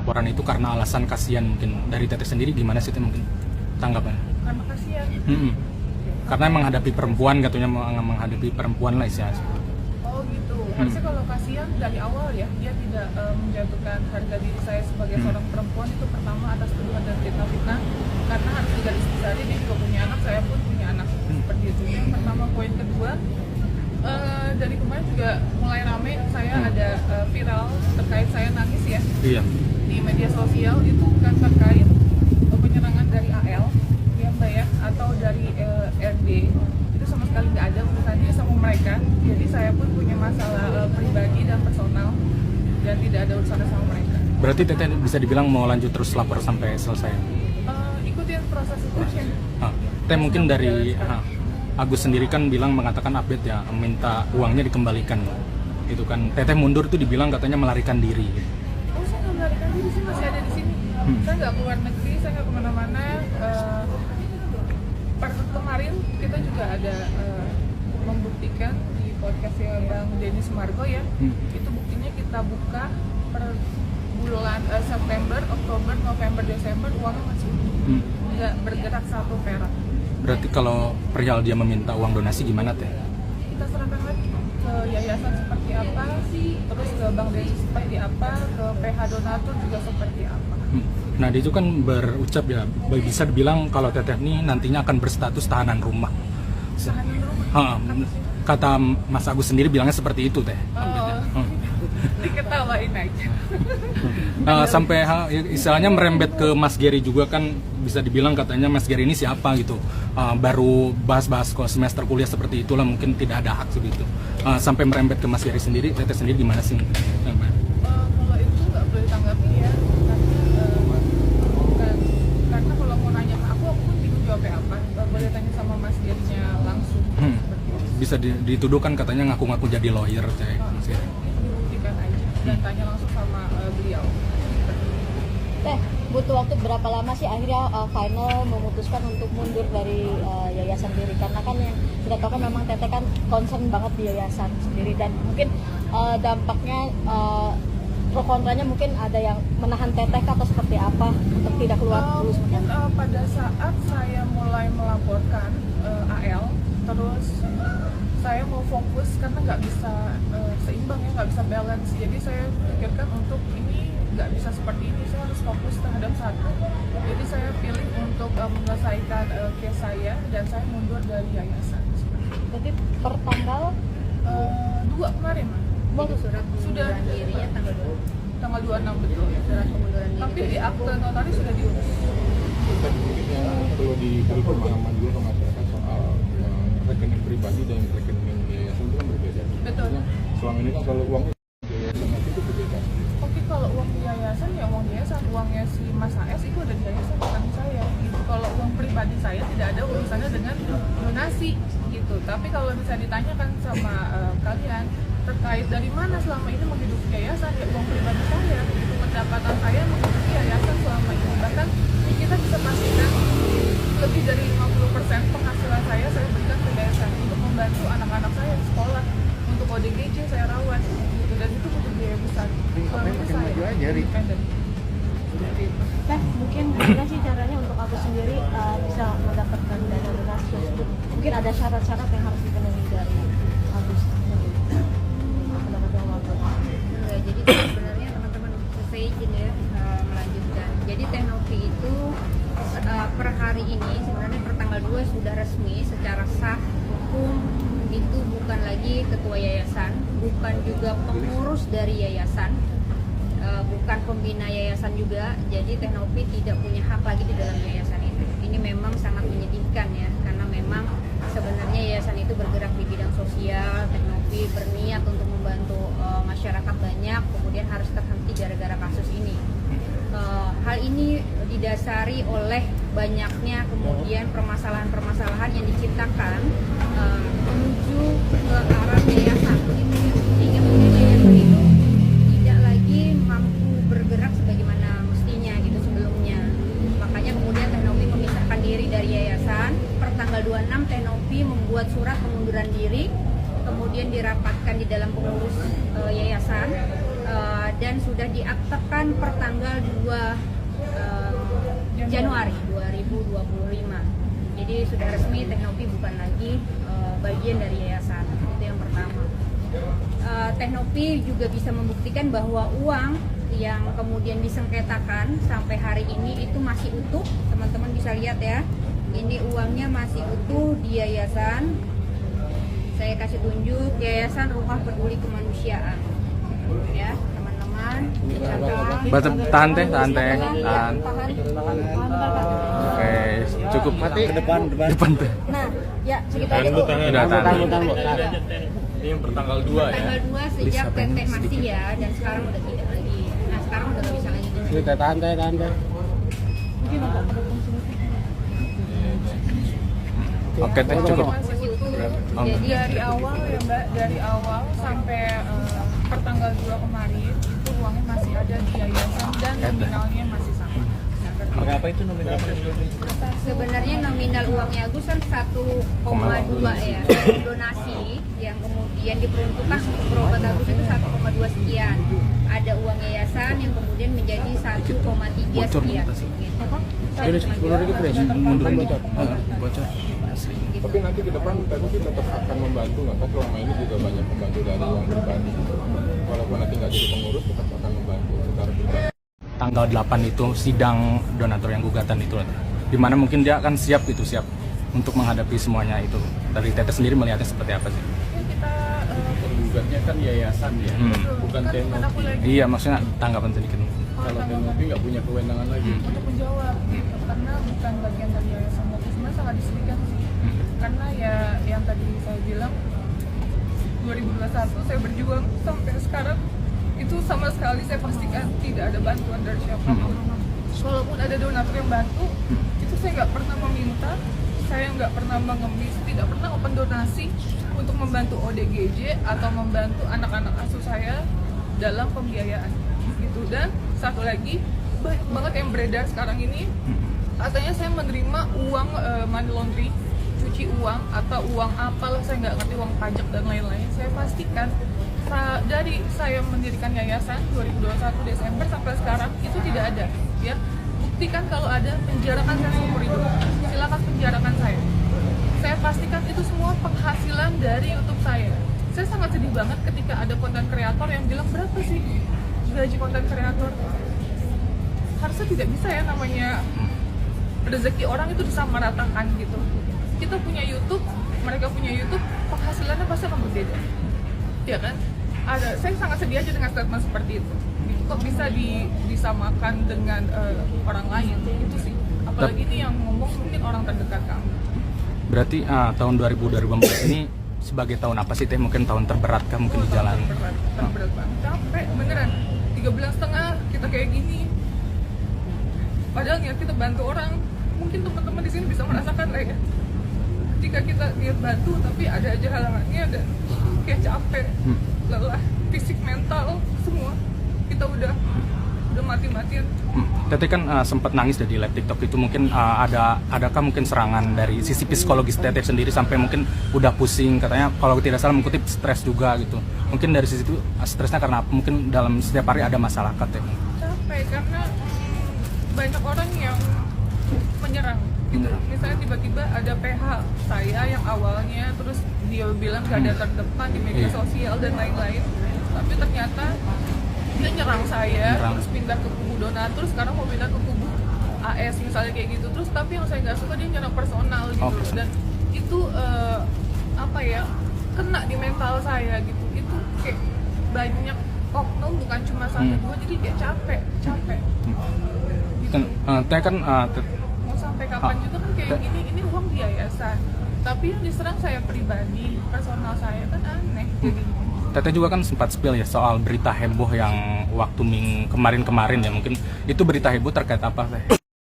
laporan itu karena alasan kasihan. Mungkin dari Teteh sendiri gimana sih Teh mungkin tanggapan? Karena kasihan. Karena menghadapi perempuan, katanya menghadapi perempuan lah istilahnya. Oh gitu. Harusnya kalau kasihan dari awal ya, dia tidak menjatuhkan harga diri saya sebagai seorang perempuan itu pertama atas tuduhan dan fitnah. Karena harus digarisbawahi dia juga punya anak, saya pun punya anak seperti itu. Yang pertama. Poin kedua, dari kemarin juga mulai rame saya ada viral terkait saya nangis ya. Iya. Di media sosial itu bukan terkait penyerangan dari AL ya Mbak ya, atau dari RD, itu sama sekali nggak ada urusannya sama mereka. Jadi saya pun punya masalah pribadi dan personal dan tidak ada urusannya sama mereka. Berarti Teteh bisa dibilang mau lanjut terus lapor sampai selesai? Ikutin proses hukumnya. Teh mungkin dari Agus sendiri kan mengatakan update ya, minta uangnya dikembalikan. Itu kan Teteh mundur tuh dibilang katanya melarikan diri. Oh, saya nggak melarikan diri sih, masih ada di sini. Saya nggak keluar negeri, saya nggak kemana-mana. Kemarin kita juga ada membuktikan di podcast yang Denny Sumargo ya. Itu buktinya kita buka per bulan September, Oktober, November, Desember uangnya masih nggak bergerak satu perak. Berarti kalau perihal dia meminta uang donasi gimana Teh? Kita serahkan lagi ke yayasan seperti apa, terus ke Bank Desi seperti apa, ke PH donatur juga seperti apa. Nah dia itu kan berucap ya, bisa dibilang kalau Teteh ini nantinya akan berstatus tahanan rumah. Tahanan rumah? Kata Mas Agus sendiri bilangnya seperti itu Teh. Diketawain aja. Sampai istilahnya merembet ke Mas Geri juga kan, bisa dibilang katanya Mas Geri ini siapa gitu. Baru bahas-bahas kok semester kuliah seperti itulah, mungkin tidak ada hak segitu. Sampai merembet ke Mas Geri sendiri, Teteh sendiri gimana sih? Kalau itu nggak boleh tanggapi ya, karena kalau mau nanya ke aku pun bingung jawabnya apa. Boleh tanya sama Mas Gerinya langsung. Bisa dituduhkan katanya ngaku-ngaku jadi lawyer Teh. Dibuktikan aja dan tanya langsung sama beliau. Teh, butuh waktu berapa lama sih akhirnya final memutuskan untuk mundur dari yayasan diri? Karena kan yang kita tahu kan memang Teteh kan concern banget di yayasan sendiri, dan mungkin dampaknya pro kontranya mungkin ada yang menahan Teteh atau seperti apa untuk tidak keluar dulu mungkin pada saat saya mulai melaporkan AL, terus saya mau fokus karena nggak bisa seimbang ya, nggak bisa balance. Jadi saya pikirkan untuk ini nggak bisa seperti ini, saya harus fokus terhadap satu. Jadi saya pilih untuk menyelesaikan case saya dan saya mundur dari yayasan. Jadi per tanggal 2 kemarin itu sudah dirinya tanggal 26 betul ya, surat pengunduran diri. Tapi di akte notaris sudah diurus. Mungkin yang perlu diberi pemahaman dulu ke masyarakat soal rekening pribadi dan rekening yayasan itu kan berbeda. Betul. Selama ini kan kalau uang yayasan itu berbeda. Oke, kalau uang di yayasan ya uang yayasan, uangnya si Mas AS itu ada di yayasan, bukan di saya gitu. Kalau uang pribadi saya tidak ada urusannya dengan donasi gitu. Tapi kalau bisa ditanyakan sama kalian terkait dari mana selama ini menghidupi yayasan, ya uang pribadi saya gitu. Pendapatan saya menghidupi yayasan selama ini. Bahkan kita bisa pastikan lebih dari 50% penghasilan saya berikan ke yayasan untuk membantu anak-anak saya di sekolah, untuk ODGJ saya rawat gitu, dan itu butuh biaya besar. Selama ini saya independen. Teh, mungkin gimana sih caranya untuk aku sendiri bisa mendapatkan dana donasi tersebut? Mungkin ada syarat-syarat yang harus dipenuhi dari Agus. Ya, jadi sebenarnya teman-teman bisa izin ya melanjutkan. Jadi Teknopi itu per hari ini sebenarnya per tanggal 2 sudah resmi secara sah hukum itu bukan lagi ketua yayasan, bukan juga pengurus dari yayasan, bukan pembina yayasan juga. Jadi Teknopi tidak punya hak lagi di dalam yayasan itu. Ini memang sangat menyedihkan ya, karena memang sebenarnya yayasan itu bergerak di bidang sosial. Teknopi berniat untuk membantu masyarakat banyak, kemudian harus terhenti gara-gara kasus ini. Hal ini didasari oleh banyaknya kemudian permasalahan-permasalahan yang diciptakan menuju ke arah yayasan gitu ya. Sehingga kemudian yayasan itu tidak lagi mampu bergerak sebagaimana mestinya gitu sebelumnya. Makanya kemudian Teknopi memisahkan diri dari yayasan. Per tanggal 26 Teknopi membuat surat pengunduran diri, kemudian dirapatkan di dalam pengurus yayasan. dan sudah diaktekan per tanggal 2 Januari 2025. Jadi sudah resmi Teknopi bukan lagi bagian dari yayasan. Itu yang pertama. Teknopi juga bisa membuktikan bahwa uang yang kemudian disengketakan sampai hari ini itu masih utuh. Teman-teman bisa lihat ya, ini uangnya masih utuh di yayasan. Saya kasih tunjuk, Yayasan Ruhah Peduli Kemanusiaan. Ya, teman-teman. Tahan teh, tahan. Oke, cukup. Ke depan. Depan teh. Nah, ya segitu aja Bu. Udah tahan. Ini yang pertanggal 2 ya. Tanggal 2 sejak Teteh masih ya, dan sekarang udah tidak lagi. Nah, sekarang udah nggak bisa lagi. Tahan teh. Oke teh, cukup. Masih utuh. Jadi dari awal ya Mbak, dari awal sampai per tanggal 2 kemarin itu uangnya masih ada di yayasan dan nominalnya masih sama. Berapa itu nominal? Sebenarnya nominal uangnya Agus kan 1,2 ya, donasi yang kemudian diperuntukkan untuk berobat Agus itu 1,2 sekian. Ada uang yayasan yang kemudian menjadi 1,3 sekian. Ini 10 ribu pres. Mundurin dikit. Bocor. Tapi nanti ke depan Teknopi tetap akan membantu nggak? Kan selama ini juga banyak membantu dari uang pribadi. Walaupun nanti nggak jadi pengurus, tetap akan membantu secara pribadi. Tanggal 8 itu sidang donatur yang gugatan itu, dimana mungkin dia akan siap untuk menghadapi semuanya itu. Dari Teteh sendiri melihatnya seperti apa sih? Ya kita Penggugatnya kan yayasan ya, bukan kan Teknopi. aku lagi Iya, maksudnya tanggapan sedikit. Kalau Teknopi nggak punya kewenangan lagi. untuk menjawab karena bukan bagian dari yayasan itu sebenarnya sangat disediakan sih. Karena ya yang tadi saya bilang 2021 saya berjuang sampai sekarang itu sama sekali saya pastikan tidak ada bantuan dari siapapun. Walaupun ada donatur yang bantu, itu saya nggak pernah meminta, saya nggak pernah mengemis, tidak pernah open donasi untuk membantu ODGJ atau membantu anak-anak asuh saya dalam pembiayaan gitu. Dan satu lagi banyak banget yang beredar sekarang ini, katanya saya menerima uang money laundry, cuci uang atau uang apalah, saya nggak ngerti, uang pajak dan lain-lain. Saya pastikan dari saya mendirikan yayasan 2021 Desember sampai sekarang itu tidak ada ya. Buktikan kalau ada, penjarakan saya seumur hidup, silakan penjarakan saya pastikan itu semua penghasilan dari YouTube saya sangat sedih banget ketika ada konten kreator yang bilang berapa sih gaji konten kreator. Harusnya tidak bisa ya, namanya rezeki orang itu disamaratakan gitu. Kita punya YouTube, mereka punya YouTube, penghasilannya pasti akan berbeda, ya kan? Saya sangat sedih aja dengan statement seperti itu. Kok bisa disamakan dengan orang lain, itu sih. Apalagi ini yang ngomong mungkin orang terdekat kami. Berarti tahun 2014 ini sebagai tahun apa sih Teh? Mungkin tahun terberat kah mungkin di jalan? Terberat banget, capek beneran. 3 bulan setengah kita kayak gini. Padahal niat kita bantu orang, mungkin teman-teman di sini bisa merasakan lah ya. Ketika kita niat bantu tapi ada aja halangannya dan kayak capek, lelah, fisik, mental, semua kita udah mati-matian. Teteh kan sempat nangis di live TikTok itu, mungkin adakah mungkin serangan dari sisi psikologis Teteh sendiri sampai mungkin udah pusing, katanya kalau tidak salah mengutip stres juga gitu. Mungkin dari sisi itu stresnya karena apa? Mungkin dalam setiap hari ada masalah Teteh. Capek karena banyak orang yang menyerang gitu. Misalnya tiba-tiba ada PH saya yang awalnya, terus dia bilang gak ada terdepan di media sosial dan lain-lain, tapi ternyata dia nyerang saya, terus pindah ke kubu donatur, sekarang mau pindah ke kubu AS misalnya kayak gitu. Terus tapi yang saya nggak suka dia nyerang personal gitu. Dan itu apa ya, kena di mental saya gitu. Itu kayak banyak oknum, bukan cuma satu dua, jadi dia capek gitu. Teh kan Mau sampai kapan juga kan kayak gini, ini uang di yayasan, tapi yang diserang saya pribadi, personal saya, kan aneh jadi. Teteh juga kan sempat spill ya soal berita heboh yang waktu kemarin ya, mungkin itu berita heboh terkait apa Teh?